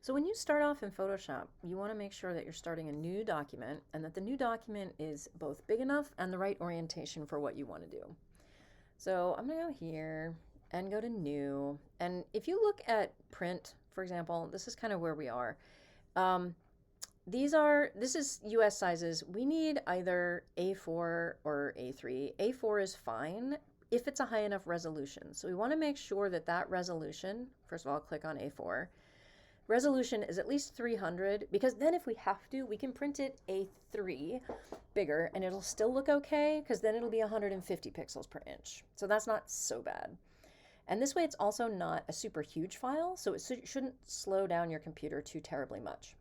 So when you start off in Photoshop, you want to make sure that you're starting a new document and that the new document is both big enough and the right orientation for what you want to do. So I'm going to go here and go to new. And if you look at print, for example, this is kind of where we are. Um, this is US sizes. We need either A4 or A3. A4 is fine if it's a high enough resolution. So we want to make sure that that resolution, first of all, click on A4. Resolution is at least 300 because then if we have to, we can print it A3 bigger and it'll still look okay because then it'll be 150 pixels per inch. So that's not so bad. And this way it's also not a super huge file, so it shouldn't slow down your computer too terribly much.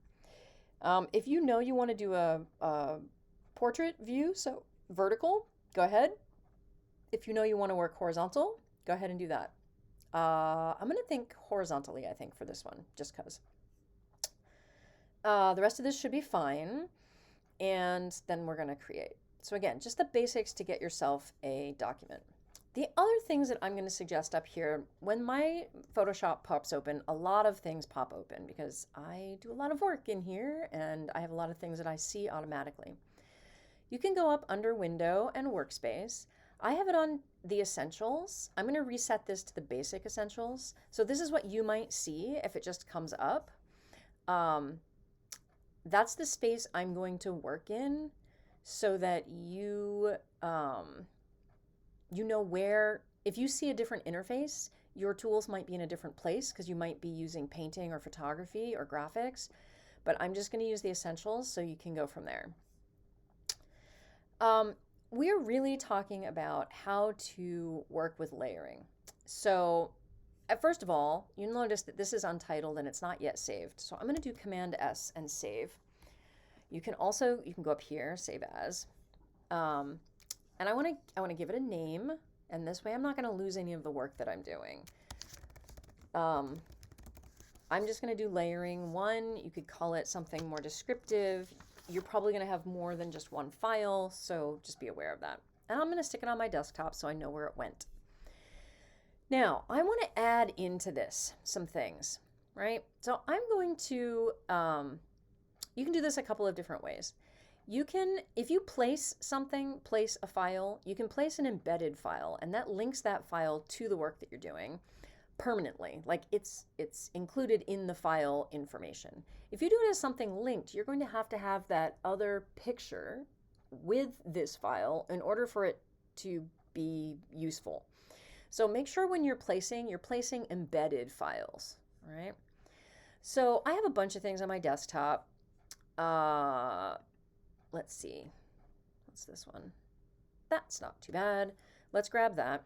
If you know you want to do a portrait view, so vertical, go ahead. If you know you want to work horizontal, go ahead and do that. I'm going to think horizontally, I think, for this one, just because. The rest of this should be fine. And then we're going to create. So again, just the basics to get yourself a document. The other things that I'm going to suggest up here, when my Photoshop pops open, a lot of things pop open because I do a lot of work in here and I have a lot of things that I see automatically. You can go up under Window and Workspace. I have it on the Essentials. I'm going to reset this to the Basic Essentials. So this is what you might see if it just comes up. That's the space I'm going to work in so that you know where, if you see a different interface, your tools might be in a different place because you might be using painting or photography or graphics. But I'm just going to use the Essentials so you can go from there. We're really talking about how to work with layering. So first of all, you'll notice that this is untitled and it's not yet saved. So I'm going to do Command S and save. You can go up here, save as. And I want to give it a name, and this way I'm not going to lose any of the work that I'm doing. I'm just going to do layering 1. You could call it something more descriptive. You're probably going to have more than just one file, so just be aware of that. And I'm going to stick it on my desktop so I know where it went. Now, I want to add into this some things, right? So I'm going to, you can do this a couple of different ways. You can, if you place a file, you can place an embedded file, and that links that file to the work that you're doing permanently. Like it's included in the file information. If you do it as something linked, you're going to have that other picture with this file in order for it to be useful. So make sure when you're placing embedded files, all right? So I have a bunch of things on my desktop. Let's see. What's this one? That's not too bad. Let's grab that.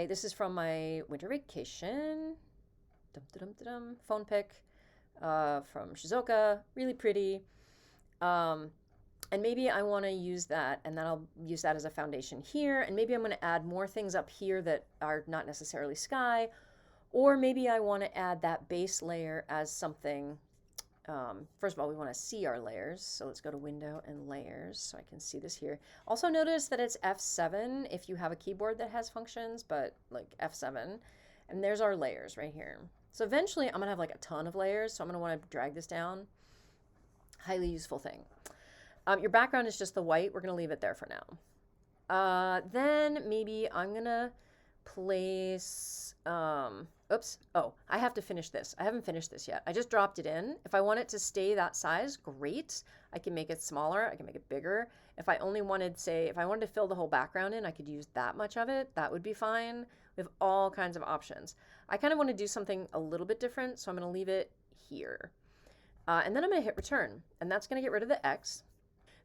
This is from my winter vacation. Phone pic from Shizuoka. Really pretty. And maybe I want to use that, and then I'll use that as a foundation here. And maybe I'm going to add more things up here that are not necessarily sky. Or maybe I want to add that base layer as something. First of all, we want to see our layers. So let's go to Window and Layers so I can see this here. Also notice that it's F7 if you have a keyboard that has functions, but like F7. And there's our layers right here. So eventually I'm going to have like a ton of layers. So I'm going to want to drag this down. Highly useful thing. Your background is just the white. We're going to leave it there for now. Then maybe I'm going to place, oops. Oh, I have to finish this. I haven't finished this yet. I just dropped it in. If I want it to stay that size, great. I can make it smaller. I can make it bigger. If I wanted to fill the whole background in, I could use that much of it. That would be fine. We have all kinds of options. I kind of want to do something a little bit different, so I'm going to leave it here. And then I'm going to hit return, and that's going to get rid of the X.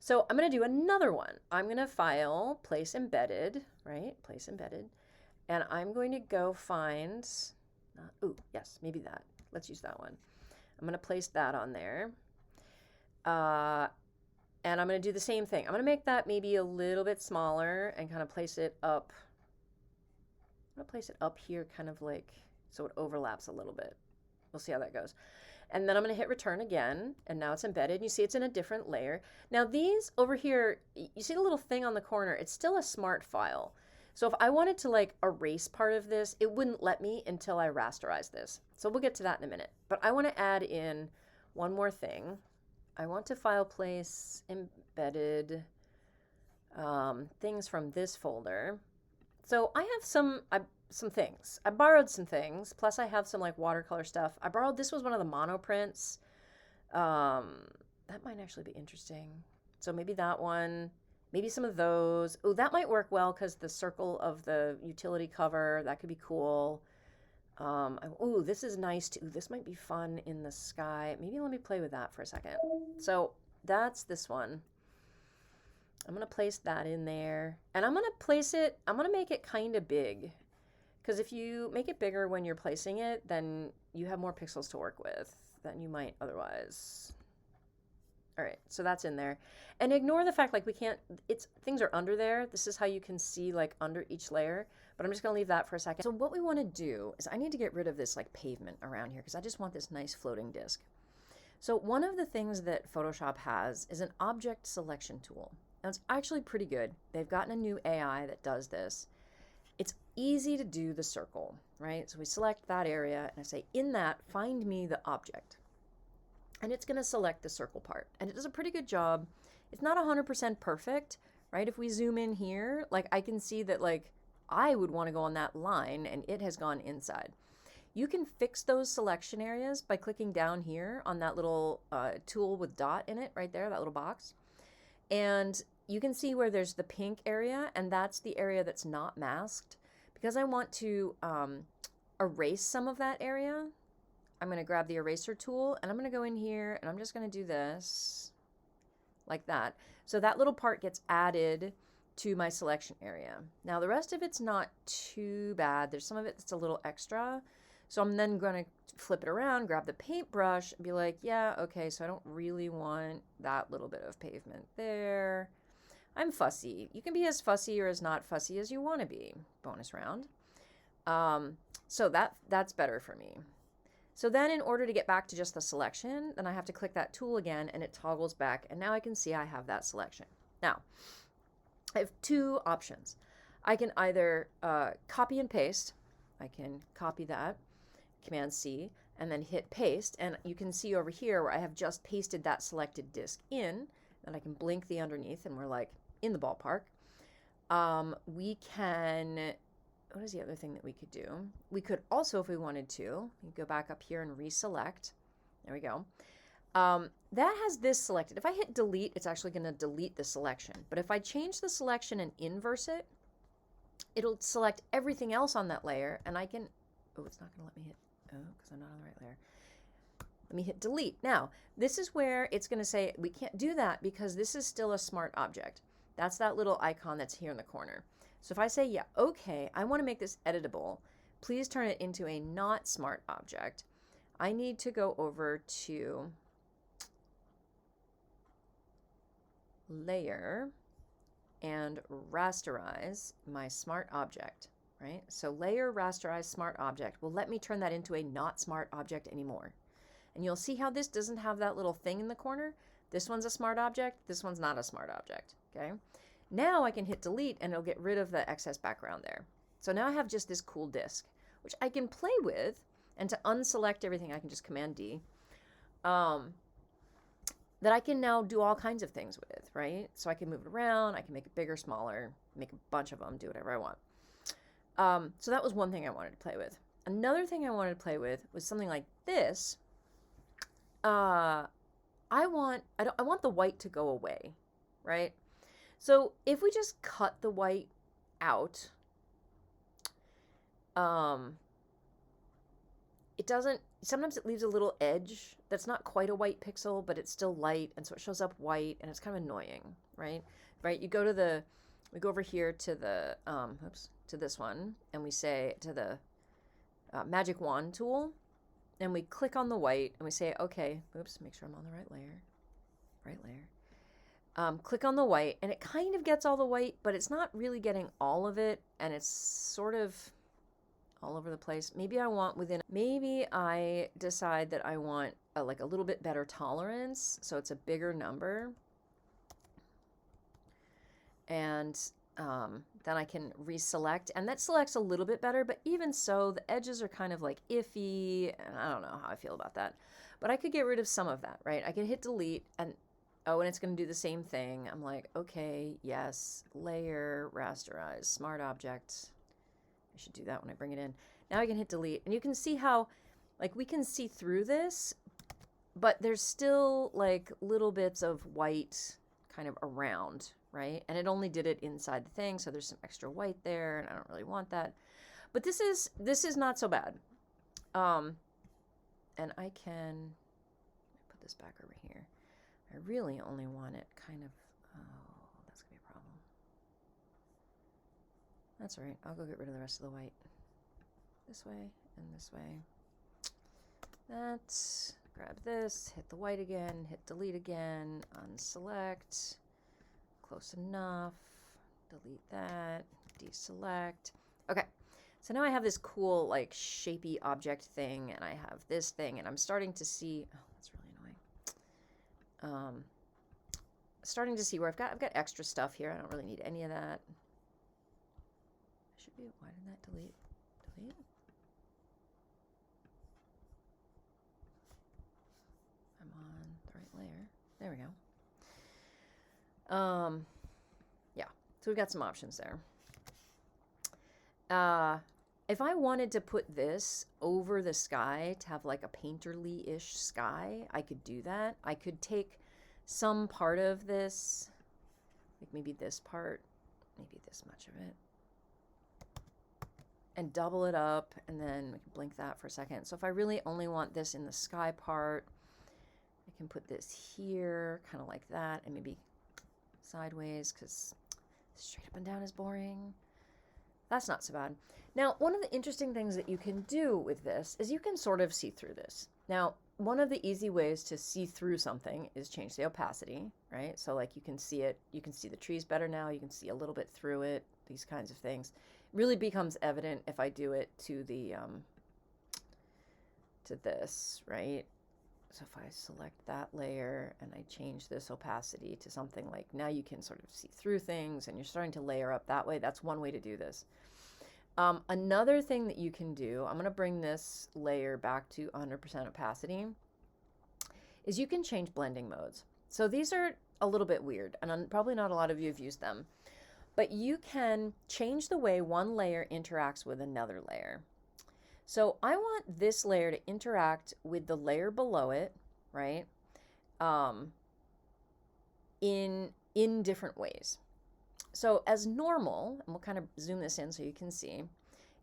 So I'm going to do another one. I'm going to file, place embedded, right? Place embedded. And I'm going to go find, yes, maybe that. Let's use that one. I'm going to place that on there. And I'm going to do the same thing. I'm going to make that maybe a little bit smaller and kind of place it up. I'm going to place it up here kind of like so it overlaps a little bit. We'll see how that goes. And then I'm going to hit return again, and now it's embedded. You see it's in a different layer. Now these over here, you see the little thing on the corner, it's still a smart file. So if I wanted to like erase part of this, it wouldn't let me until I rasterize this. So we'll get to that in a minute. But I want to add in one more thing. I want to file place embedded things from this folder. So I have some things. I borrowed some things. Plus I have some like watercolor stuff. I borrowed, this was one of the mono prints. That might actually be interesting. So maybe that one, maybe some of those. Oh, that might work well because the circle of the utility cover, that could be cool. Oh, this is nice too. This might be fun in the sky. Maybe let me play with that for a second. So that's this one. I'm going to place that in there. And I'm going to place it, I'm going to make it kind of big. Because if you make it bigger when you're placing it, then you have more pixels to work with than you might otherwise. All right, so that's in there. And ignore the fact like we can't, things are under there. This is how you can see like under each layer, but I'm just gonna leave that for a second. So what we wanna do is I need to get rid of this like pavement around here because I just want this nice floating disc. So one of the things that Photoshop has is an object selection tool. Now it's actually pretty good. They've gotten a new AI that does this. It's easy to do the circle, right? So we select that area and I say, in that, find me the object. And it's gonna select the circle part. And it does a pretty good job. It's not 100% perfect, right? If we zoom in here, like I can see that like I would wanna go on that line and it has gone inside. You can fix those selection areas by clicking down here on that little tool with dot in it right there, that little box. And you can see where there's the pink area, and that's the area that's not masked. Because I want to erase some of that area, I'm going to grab the eraser tool, and I'm going to go in here, and I'm just going to do this, like that. So that little part gets added to my selection area. Now the rest of it's not too bad. There's some of it that's a little extra. So I'm then going to flip it around, grab the paintbrush, and be like, yeah, okay, so I don't really want that little bit of pavement there. I'm fussy. You can be as fussy or as not fussy as you want to be. Bonus round. So that's better for me. So then in order to get back to just the selection, then I have to click that tool again and it toggles back. And now I can see I have that selection. Now, I have two options. I can either copy and paste. I can copy that, Command C, and then hit paste. And you can see over here where I have just pasted that selected disk in. Then I can blink the underneath and we're like in the ballpark. We can, what is the other thing that we could do? We could also, if we wanted to, go back up here and reselect. There we go. That has this selected. If I hit delete, it's actually going to delete the selection. But if I change the selection and inverse it, it'll select everything else on that layer. And I can, oh, it's not going to let me hit, oh, because I'm not on the right layer. Let me hit delete. Now, this is where it's going to say we can't do that because this is still a smart object. That's that little icon that's here in the corner. So if I say, yeah, okay, I want to make this editable, please turn it into a not smart object. I need to go over to layer and rasterize my smart object, right? So layer, rasterize, smart object will let me turn that into a not smart object anymore. And you'll see how this doesn't have that little thing in the corner. This one's a smart object. This one's not a smart object, okay? Now I can hit delete and it'll get rid of the excess background there. So now I have just this cool disk, which I can play with. And to unselect everything, I can just Command D. That I can now do all kinds of things with, right? So I can move it around. I can make it bigger, smaller, make a bunch of them, do whatever I want. So that was one thing I wanted to play with. Another thing I wanted to play with was something like this. I want the white to go away, right? So if we just cut the white out, it doesn't, sometimes it leaves a little edge that's not quite a white pixel, but it's still light, and so it shows up white, and it's kind of annoying, right? Right, we go over here to the, to this one, and we say to the magic wand tool, and we click on the white and we say, okay, make sure I'm on the right layer. Click on the white and it kind of gets all the white, but it's not really getting all of it. And it's sort of all over the place. Maybe I decide that I want like a little bit better tolerance. So it's a bigger number. And then I can reselect, and that selects a little bit better, but even so, the edges are kind of like iffy, and I don't know how I feel about that. But I could get rid of some of that, right? I could hit delete, and oh, and it's going to do the same thing. I'm like, okay, yes, layer, rasterize, smart object. I should do that when I bring it in. Now I can hit delete, and you can see how, like, we can see through this, but there's still like little bits of white kind of around, right? And it only did it inside the thing, so there's some extra white there, and I don't really want that. But this is not so bad. And I can put this back over here. I really only want it kind of, oh, that's gonna be a problem. That's all right, I'll go get rid of the rest of the white. This way and this way. That's, grab this, hit the white again, hit delete again, unselect, close enough, delete that, deselect. Okay, so now I have this cool like shapy object thing, and I have this thing, and I'm starting to see, oh, that's really annoying. Starting to see where I've got extra stuff here. I don't really need any of that. Should be, why did that delete? Delete? I'm on the right layer. There we go. Yeah, so we've got some options there. If I wanted to put this over the sky to have like a painterly-ish sky, I could do that. I could take some part of this, like maybe this part, maybe this much of it, and double it up, and then we can blink that for a second. So if I really only want this in the sky part, I can put this here, kind of like that, and maybe sideways, because straight up and down is boring. That's not so bad. Now, one of the interesting things that you can do with this is you can sort of see through this. Now, one of the easy ways to see through something is change the opacity, right? So like you can see it, you can see the trees better now, you can see a little bit through it, these kinds of things. It really becomes evident if I do it to the, to this, right? So if I select that layer and I change this opacity to something like, now you can sort of see through things and you're starting to layer up that way. That's one way to do this. Another thing that you can do, I'm going to bring this layer back to 100% opacity, is you can change blending modes. So these are a little bit weird, and probably not a lot of you have used them, but you can change the way one layer interacts with another layer. So I want this layer to interact with the layer below it, right, in different ways. So as normal, and we'll kind of zoom this in so you can see,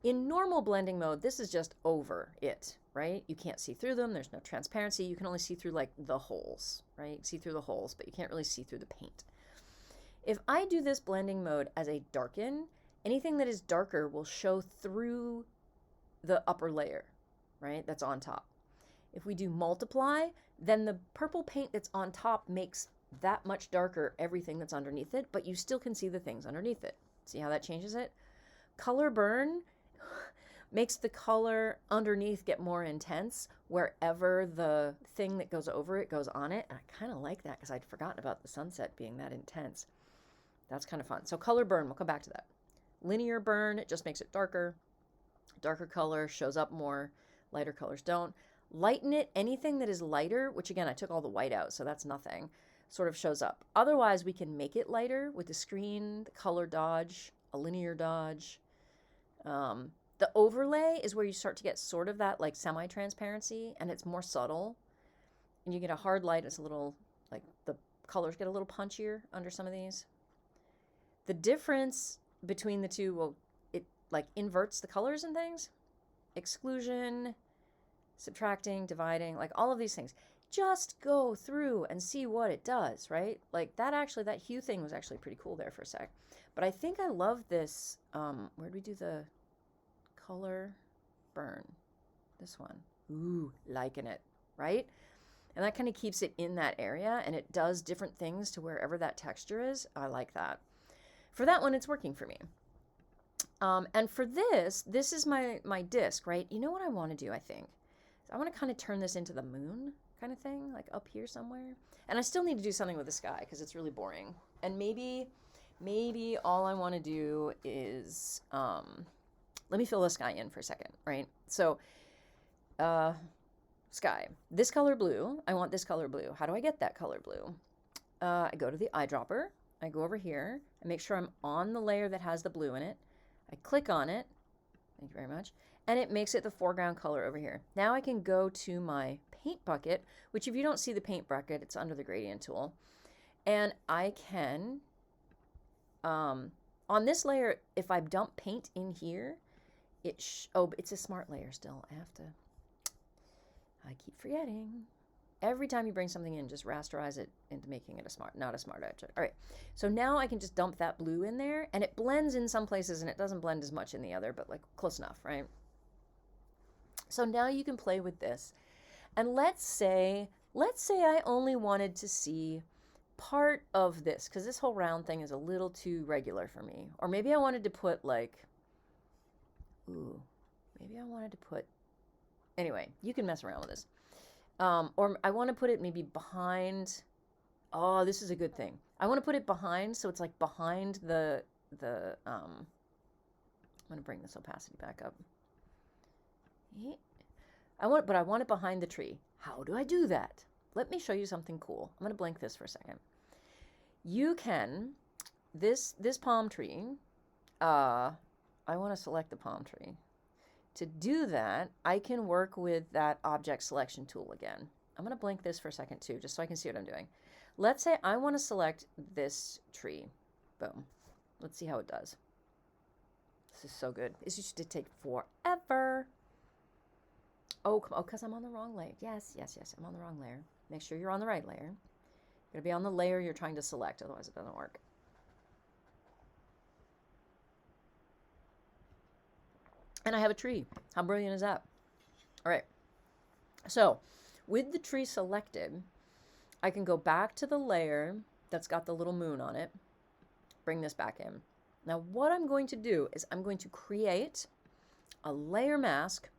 in normal blending mode, this is just over it, right? You can't see through them. There's no transparency. You can only see through like the holes, right? You can see through the holes, but you can't really see through the paint. If I do this blending mode as a darken, anything that is darker will show through the upper layer, right? That's on top. If we do multiply, then the purple paint that's on top makes that much darker everything that's underneath it, but you still can see the things underneath it. See how that changes it? Color burn makes the color underneath get more intense wherever the thing that goes over it goes on it. And I kind of like that because I'd forgotten about the sunset being that intense. That's kind of fun. So color burn, we'll come back to that. Linear burn, it just makes it darker. Darker color shows up more, lighter colors don't. Lighten it, anything that is lighter, which again, I took all the white out, so that's nothing, sort of shows up. Otherwise, we can make it lighter with the screen, the color dodge, a linear dodge. The overlay is where you start to get sort of that like semi-transparency, and it's more subtle. And you get a hard light, it's a little, like the colors get a little punchier under some of these. The difference between the two, well, it like inverts the colors and things. Exclusion, subtracting, dividing, like all of these things. Just go through and see what it does, right? Like that actually, that hue thing was actually pretty cool there for a sec. But I think I love this, where'd we do the color burn? This one. Ooh, liking it, right? And that kind of keeps it in that area, and it does different things to wherever that texture is. I like that. For that one, it's working for me. And for this is my disc, right? You know what I want to do, I think? I want to kind of turn this into the moon kind of thing, like up here somewhere. And I still need to do something with the sky because it's really boring. And maybe maybe all I want to do is, let me fill the sky in for a second, right? So, sky, this color blue, I want this color blue. How do I get that color blue? I go to the eyedropper, I go over here, I make sure I'm on the layer that has the blue in it. I click on it, thank you very much, and it makes it the foreground color over here. Now I can go to my paint bucket, which if you don't see the paint bucket, it's under the gradient tool. And I can, on this layer, if I dump paint in here, oh, it's a smart layer still. I keep forgetting. Every time you bring something in, just rasterize it into making it not a smart object. All right, so now I can just dump that blue in there, and it blends in some places, and it doesn't blend as much in the other, but like close enough, right? So now you can play with this. And let's say I only wanted to see part of this, because this whole round thing is a little too regular for me. Or maybe I wanted to put like, anyway, you can mess around with this. Or I want to put it maybe behind, oh, this is a good thing. I want to put it behind, so it's like behind I'm going to bring this opacity back up. I want it behind the tree. How do I do that? Let me show you something cool. I'm going to blank this for a second. You can, this palm tree, I want to select the palm tree. To do that, I can work with that object selection tool again. I'm going to blank this for a second too, just so I can see what I'm doing. Let's say I want to select this tree. Boom. Let's see how it does. This is so good. This used to take forever. Oh, because I'm on the wrong layer. Yes, I'm on the wrong layer. Make sure you're on the right layer. You're going to be on the layer you're trying to select, otherwise it doesn't work. And I have a tree. How brilliant is that? All right. So with the tree selected, I can go back to the layer that's got the little moon on it, bring this back in. Now what I'm going to do is I'm going to create a layer mask.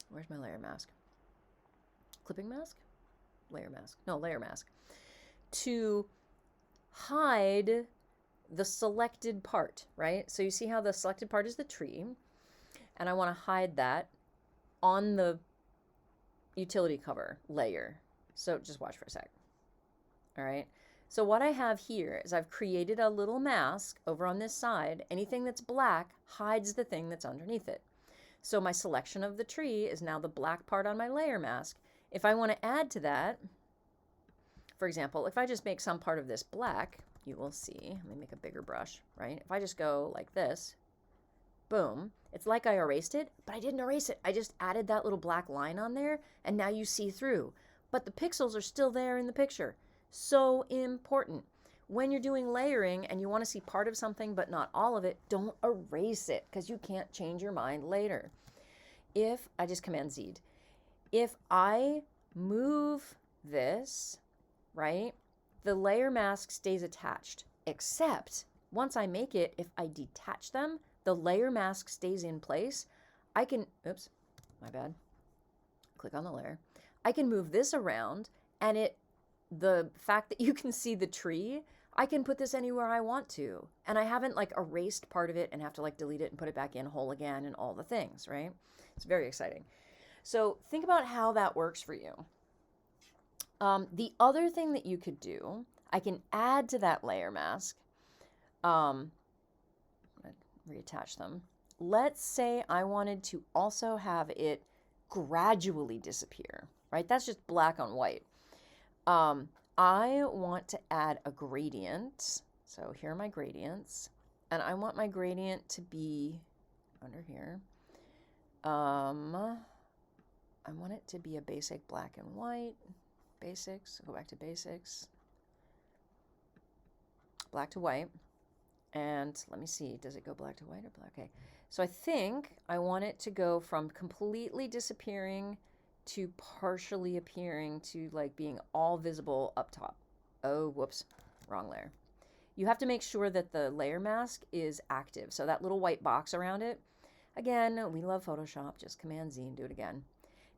Where's my layer mask? Clipping mask? Layer mask. No, layer mask. To hide the selected part, right? So you see how the selected part is the tree, and I want to hide that on the utility cover layer. So just watch for a sec. All right. So what I have here is I've created a little mask over on this side. Anything that's black hides the thing that's underneath it. So my selection of the tree is now the black part on my layer mask. If I want to add to that, for example, if I just make some part of this black, you will see, let me make a bigger brush, right? If I just go like this, boom, it's like I erased it, but I didn't erase it. I just added that little black line on there, and now you see through. But the pixels are still there in the picture. So important. When you're doing layering and you want to see part of something but not all of it, don't erase it, because you can't change your mind later. If I just Command Z'd, if I move this, right, the layer mask stays attached, except once I make it, if I detach them, the layer mask stays in place. I can, oops, my bad, click on the layer. I can move this around, and the fact that you can see the tree, I can put this anywhere I want to. And I haven't like erased part of it and have to like delete it and put it back in whole again and all the things, right? It's very exciting. So think about how that works for you. The other thing that you could do, I can add to that layer mask. I'm going to reattach them. Let's say I wanted to also have it gradually disappear, right? That's just black on white. I want to add a gradient. So here are my gradients. And I want my gradient to be under here. I want it to be a basic black and white. Basics, go back to basics. Black to white. And let me see, does it go black to white or black? Okay. So I think I want it to go from completely disappearing to partially appearing to like being all visible up top. Oh, whoops, wrong layer. You have to make sure that the layer mask is active. So that little white box around it, again, we love Photoshop, just Command Z and do it again.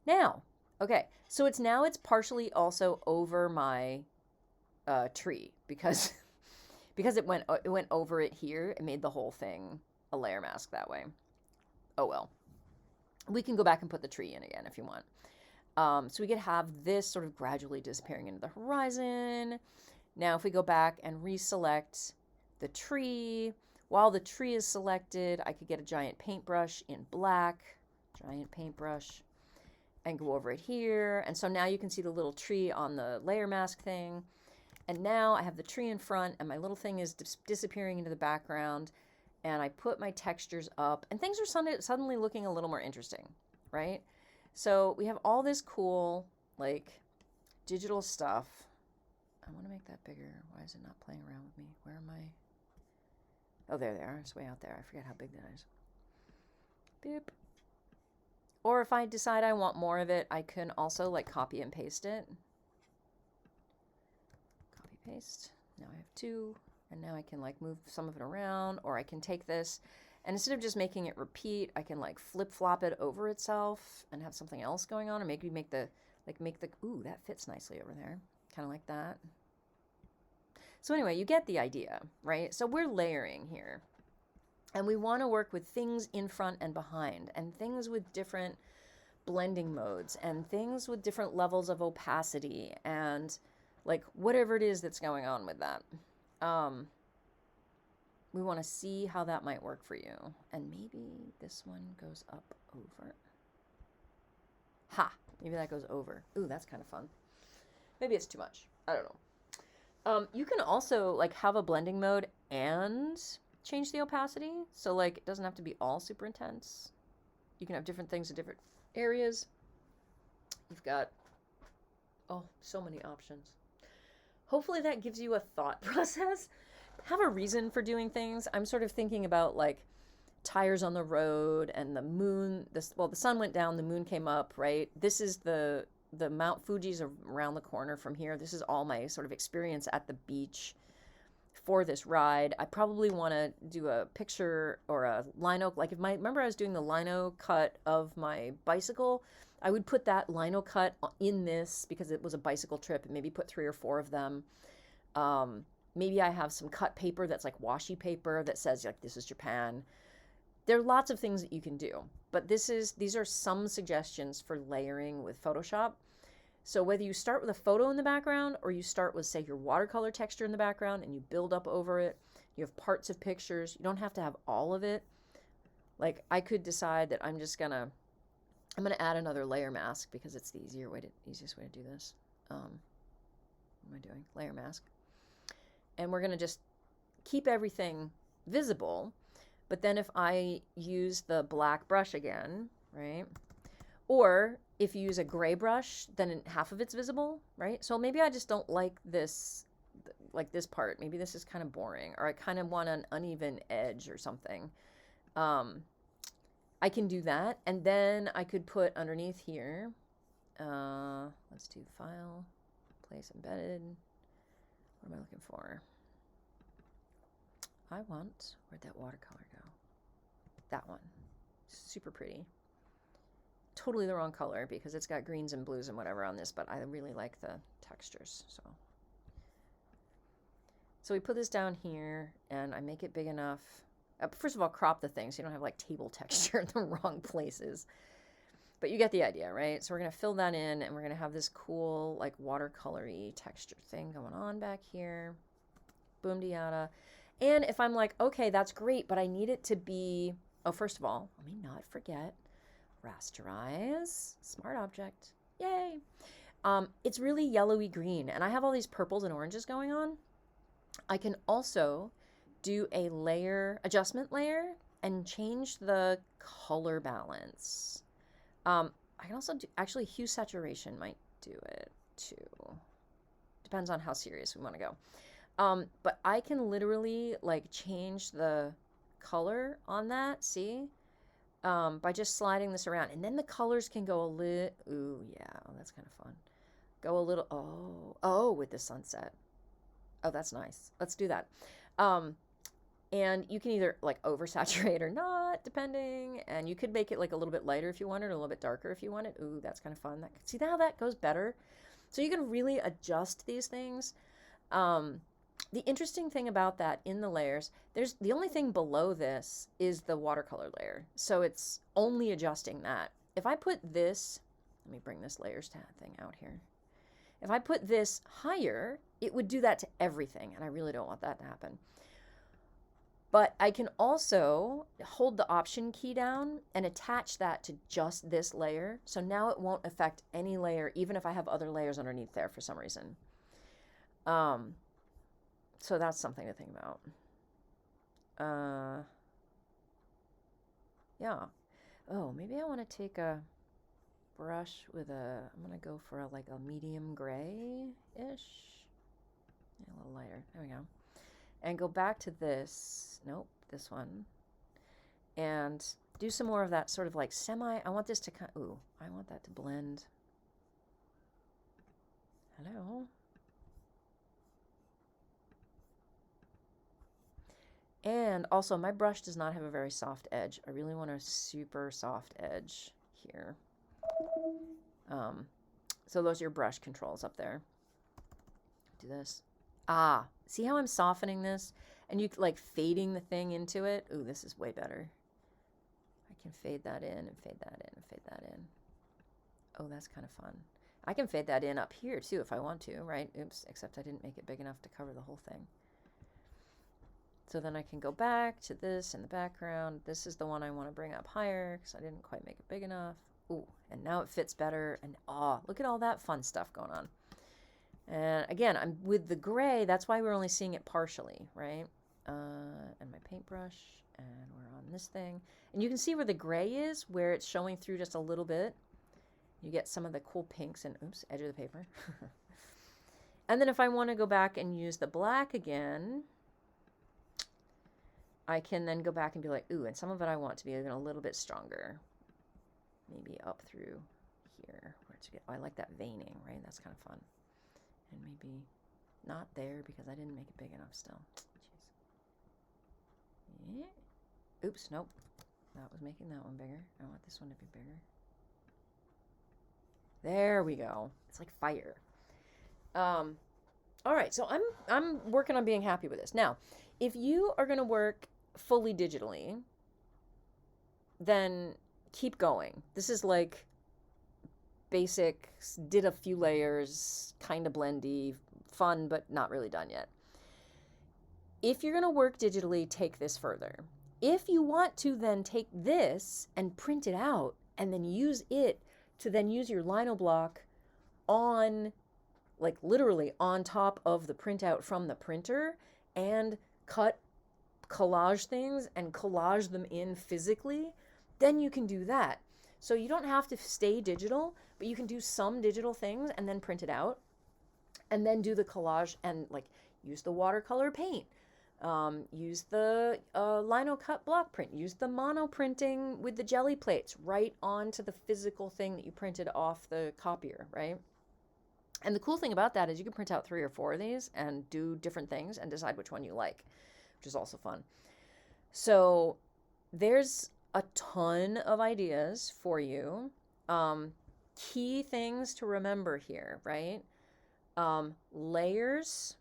Now, okay, so it's partially also over my tree because because it went over it here, it made the whole thing a layer mask that way. Oh well. We can go back and put the tree in again if you want. So we could have this sort of gradually disappearing into the horizon. Now if we go back and reselect the tree, while the tree is selected, I could get a giant paintbrush in black, giant paintbrush, and go over it here. And so now you can see the little tree on the layer mask thing. And now I have the tree in front and my little thing is disappearing into the background. And I put my textures up and things are suddenly looking a little more interesting, right? So we have all this cool, like, digital stuff. I want to make that bigger. Why is it not playing around with me? Where am I? Oh, there they are. It's way out there. I forget how big that is. Boop. Or if I decide I want more of it, I can also like copy and paste it. Copy, paste. Now I have 2. And now I can like move some of it around, or I can take this and instead of just making it repeat, I can like flip flop it over itself and have something else going on, or maybe make the, ooh, that fits nicely over there. Kind of like that. So anyway, you get the idea, right? So we're layering here. And we want to work with things in front and behind, and things with different blending modes, and things with different levels of opacity, and like whatever it is that's going on with that. We want to see how that might work for you. And maybe this one goes up over. Ha! Maybe that goes over. Ooh, that's kind of fun. Maybe it's too much. I don't know. You can also like have a blending mode and change the opacity. So like it doesn't have to be all super intense. You can have different things in different areas. You've got, oh, so many options. Hopefully that gives you a thought process. Have a reason for doing things. I'm sort of thinking about like tires on the road and the moon. Well, the sun went down, the moon came up, right? This is the Mount Fuji's around the corner from here. This is all my sort of experience at the beach for this ride. I probably want to do a picture or a lino. Like remember I was doing the lino cut of my bicycle. I would put that lino cut in this because it was a bicycle trip, and maybe put 3 or 4 of them. Maybe I have some cut paper that's like washi paper that says like this is Japan. There are lots of things that you can do, but these are some suggestions for layering with Photoshop. So whether you start with a photo in the background, or you start with say your watercolor texture in the background and you build up over it, you have parts of pictures. You don't have to have all of it. Like I could decide that I'm gonna add another layer mask because it's the easiest way to do this. What am I doing? Layer mask. And we're gonna just keep everything visible. But then if I use the black brush again, right? Or if you use a gray brush, then half of it's visible, right? So maybe I just don't like this part. Maybe this is kind of boring, or I kind of want an uneven edge or something. I can do that, and then I could put underneath here, let's do File, Place Embedded. What am I looking for? Where'd that watercolor go? That one. Super pretty. Totally the wrong color because it's got greens and blues and whatever on this, but I really like the textures. So we put this down here, and I make it big enough. First of all, crop the thing so you don't have like table texture in the wrong places. But you get the idea, right? So we're going to fill that in, and we're going to have this cool like watercolory texture thing going on back here. Boom de yada. And if I'm like, okay, that's great, but I need it to be, oh, first of all, let me not forget, rasterize, smart object, yay. It's really yellowy green, and I have all these purples and oranges going on. I can also do a adjustment layer and change the color balance. I can also do, actually hue saturation might do it too. Depends on how serious we want to go. But I can literally like change the color on that, see? By just sliding this around. And then the colors can go a little, ooh, yeah, that's kind of fun. Go a little, oh, with the sunset. Oh, that's nice. Let's do that. And you can either like oversaturate or not, depending. And you could make it like a little bit lighter if you wanted, or a little bit darker if you wanted. Ooh, that's kind of fun. See how that goes better? So you can really adjust these things. The interesting thing about that in the layers, there's the only thing below this is the watercolor layer. So it's only adjusting that. If I put this, let me bring this layers thing out here. If I put this higher, it would do that to everything, and I really don't want that to happen. But I can also hold the Option key down and attach that to just this layer. So now it won't affect any layer, even if I have other layers underneath there for some reason. So that's something to think about. Yeah. Oh, maybe I want to take a brush with I'm going to go for like a medium gray-ish. Yeah, a little lighter. There we go. And go back to this. Nope, this one. And do some more of that sort of like I want this to I want that to blend. Hello. And also, my brush does not have a very soft edge. I really want a super soft edge here. So those are your brush controls up there. Do this. See how I'm softening this? And you like fading the thing into it? Ooh, this is way better. I can fade that in and fade that in and fade that in. Oh, that's kind of fun. I can fade that in up here too if I want to, right? Oops, except I didn't make it big enough to cover the whole thing. So then I can go back to this in the background. This is the one I want to bring up higher because I didn't quite make it big enough. Ooh, and now it fits better. And look at all that fun stuff going on. And again, I'm with the gray. That's why we're only seeing it partially, right? And my paintbrush, and we're on this thing. And you can see where the gray is, where it's showing through just a little bit. You get some of the cool pinks and, oops, edge of the paper. And then if I want to go back and use the black again, I can then go back and be like, ooh, and some of it I want to be even a little bit stronger. Maybe up through here. I like that veining, right? That's kind of fun. And maybe not there because I didn't make it big enough still. Jeez. Yeah. Oops, nope. That was making that one bigger. I want this one to be bigger. There we go. It's like fire. All right, so I'm working on being happy with this. Now, if you are going to work fully digitally, then keep going. This is like basic, did a few layers, kind of blendy, fun, but not really done yet. If you're going to work digitally, take this further. If you want to then take this and print it out and then use it to then use your lino block on, like literally on top of the printout from the printer and collage things and collage them in physically, then you can do that. So you don't have to stay digital, but you can do some digital things and then print it out and then do the collage and like use the watercolor paint, use the lino cut block print, use the mono printing with the jelly plates right onto the physical thing that you printed off the copier, right? And the cool thing about that is you can print out 3 or 4 of these and do different things and decide which one you like, which is also fun. So there's a ton of ideas for you. Key things to remember here, right? Layers,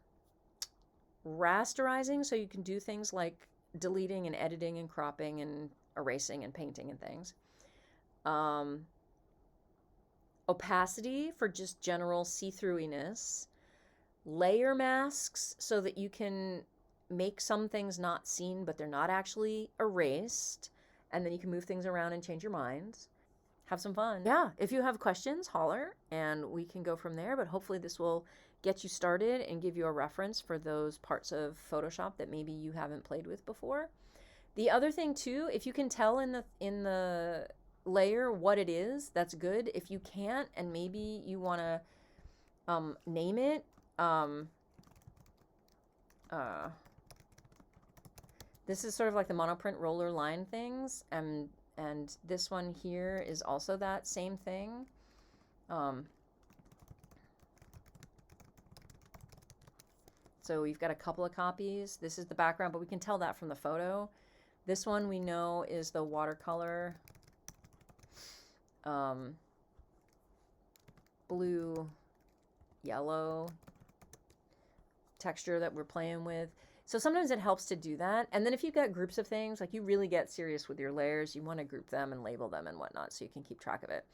rasterizing, so you can do things like deleting and editing and cropping and erasing and painting and things. Opacity for just general see-throughiness. Layer masks so that you can make some things not seen, but they're not actually erased. And then you can move things around and change your minds. Have some fun. Yeah, if you have questions, holler, and we can go from there. But hopefully this will get you started and give you a reference for those parts of Photoshop that maybe you haven't played with before. The other thing too, if you can tell in the layer what it is, that's good. If you can't, and maybe you want to name it, this is sort of like the monoprint roller line things, and this one here is also that same thing. So we've got a couple of copies. This is the background, but we can tell that from the photo. This one we know is the watercolor blue, yellow texture that we're playing with. So sometimes it helps to do that. And then if you've got groups of things, like you really get serious with your layers, you want to group them and label them and whatnot so you can keep track of it.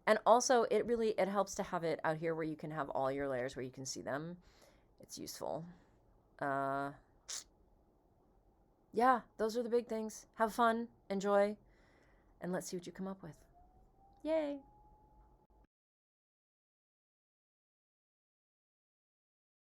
And also it helps to have it out here where you can have all your layers where you can see them. It's useful. Yeah, those are the big things. Have fun, enjoy, and let's see what you come up with. Yay!